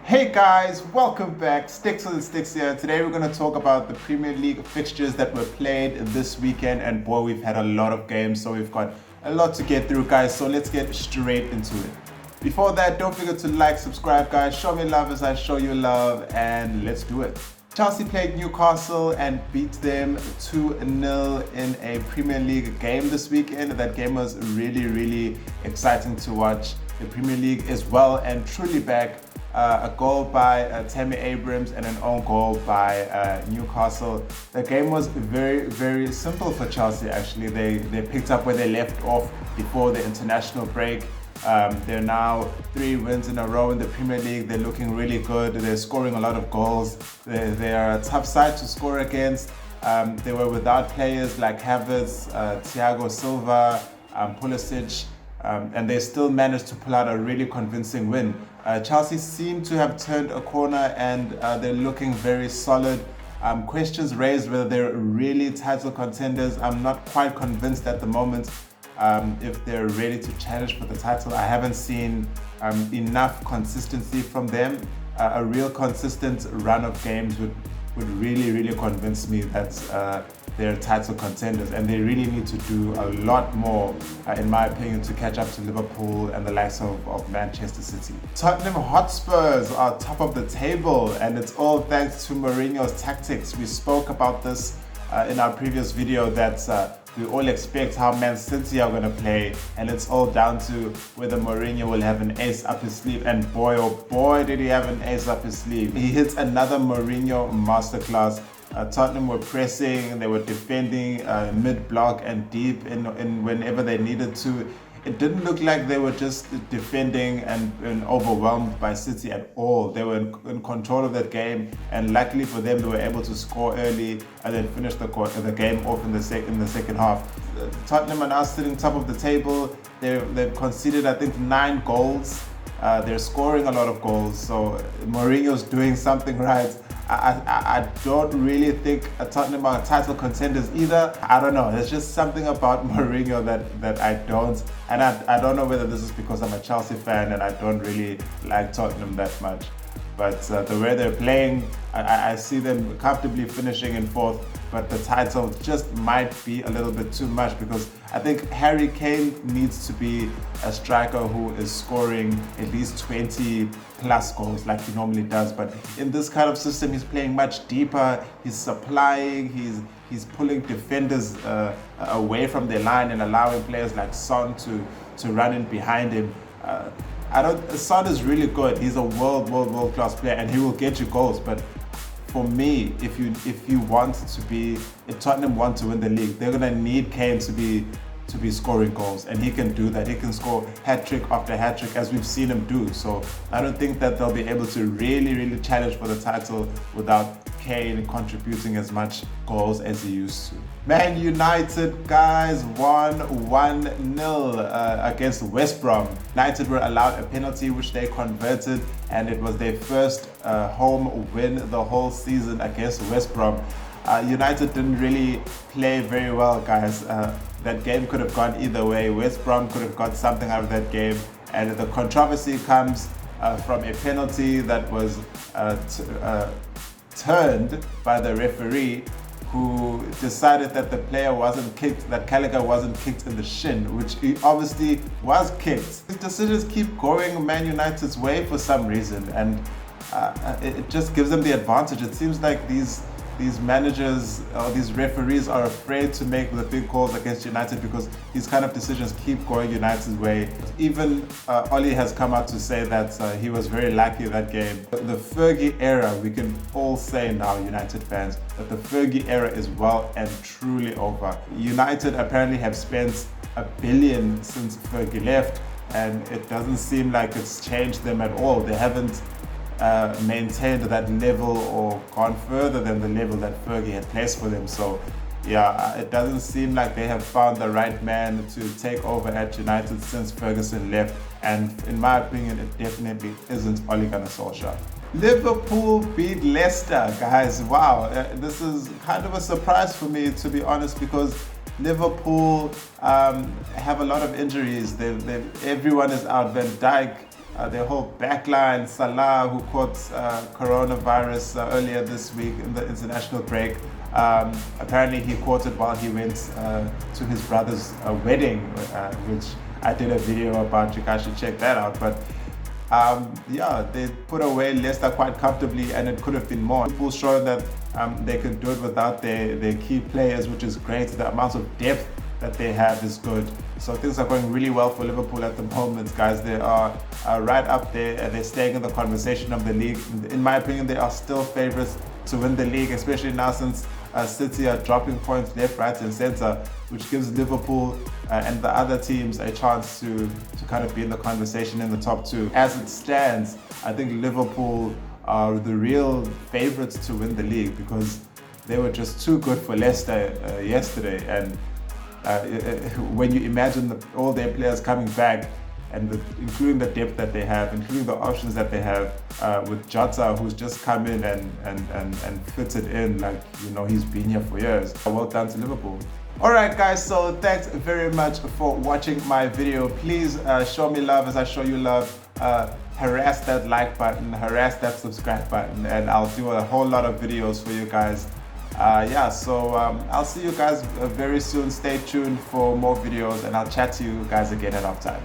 Hey guys, welcome back. Sticks with the Sticks here. Today we're going to talk about the Premier League fixtures that were played this weekend, and boy, we've had a lot of games, so we've got a lot to get through, guys. So let's get straight into it. Before that, don't forget to like, subscribe, guys. Show me love as I show you love, and let's do it. Chelsea played Newcastle and beat them 2-0 in a Premier League game this weekend. That game was really exciting to watch. The Premier League is well and truly back. A goal by Tammy Abrams and an own goal by Newcastle. The game was very simple for Chelsea, actually. They picked up where they left off before the international break. They're now 3 wins in a row in the Premier League. They're looking really good. They're scoring a lot of goals. They are a tough side to score against. They were without players like Havertz, Thiago Silva, Pulisic, and they still managed to pull out a really convincing win. Chelsea seem to have turned a corner and they're looking very solid. Questions raised whether they're really title contenders. I'm not quite convinced at the moment if they're ready to challenge for the title. I haven't seen enough consistency from them. A real consistent run of games would really convince me that they're title contenders, and they really need to do a lot more, in my opinion, to catch up to Liverpool and the likes of Manchester City. Tottenham Hotspurs are top of the table, and it's all thanks to Mourinho's tactics. We spoke about this in our previous video that we all expect how Man City are going to play, and it's all down to whether Mourinho will have an ace up his sleeve. And boy, oh boy, did he have an ace up his sleeve. He hits another Mourinho masterclass. Tottenham were pressing, they were defending mid-block and deep in whenever they needed to. It didn't look like they were just defending and overwhelmed by City at all. They were in control of that game, and luckily for them, they were able to score early and then finish the game off in the second half. Tottenham are now sitting top of the table. They've conceded, I think, 9 goals. They're scoring a lot of goals, so Mourinho's doing something right. I don't really think Tottenham are title contenders either. I don't know. There's just something about Mourinho that I don't. And I don't know whether this is because I'm a Chelsea fan and I don't really like Tottenham that much. But the way they're playing, I see them comfortably finishing in 4th. But the title just might be a little bit too much, because I think Harry Kane needs to be a striker who is scoring at least 20 plus goals like he normally does. But in this kind of system, he's playing much deeper. He's supplying, he's pulling defenders away from their line and allowing players like Son to run in behind him. Son is really good. He's a world class player, and he will get you goals. But for me, if Tottenham want to win the league, they're gonna need Kane to be scoring goals, and he can do that. He can score hat-trick after hat-trick, as we've seen him do. So I don't think that they'll be able to really challenge for the title without Kane contributing as much goals as he used to. Man United, guys, won 1-0 against West Brom. United were allowed a penalty, which they converted, and it was their first home win the whole season against West Brom. United didn't really play very well, guys. That game could have gone either way. West Brom could have got something out of that game, and the controversy comes from a penalty that was turned by the referee, who decided that the player wasn't kicked, that Gallagher wasn't kicked in the shin, which he obviously was kicked. These decisions keep going Man United's way for some reason, and it just gives them the advantage. It seems like these managers or these referees are afraid to make the big calls against United because these kind of decisions keep going United's way. Even Oli has come out to say that he was very lucky that game. The Fergie era, we can all say now, United fans, that the Fergie era is well and truly over. United apparently have spent $1 billion since Fergie left, and it doesn't seem like it's changed them at all. They haven't maintained that level or gone further than the level that Fergie had placed for them. So yeah, it doesn't seem like they have found the right man to take over at United since Ferguson left, and in my opinion, it definitely isn't Ole Gunnar Solskjaer. Liverpool beat Leicester, guys. Wow, this is kind of a surprise for me, to be honest, because Liverpool have a lot of injuries. Everyone is out. Van Dijk their whole backline. Salah, who caught coronavirus earlier this week in the international break. Apparently he caught it while he went to his brother's wedding, which I did a video about. You guys should check that out. But yeah, they put away Leicester quite comfortably, and it could have been more. Liverpool showing that they could do it without their key players, which is great. The amount of depth that they have is good. So things are going really well for Liverpool at the moment, guys. They are right up there, and they're staying in the conversation of the league. In my opinion, they are still favourites to win the league, especially now since City are dropping points left, right and centre, which gives Liverpool and the other teams a chance to kind of be in the conversation in the top two. As it stands, I think Liverpool are the real favourites to win the league because they were just too good for Leicester yesterday. And when you imagine all their players coming back, and including the depth that they have, including the options that they have with Jota, who's just come in and fitted in like, you know, he's been here for years. Well done to Liverpool. Alright guys, so thanks very much for watching my video. Please show me love as I show you love. Harass that like button, harass that subscribe button, and I'll do a whole lot of videos for you guys. Yeah, so I'll see you guys very soon. Stay tuned for more videos, and I'll chat to you guys again at halftime.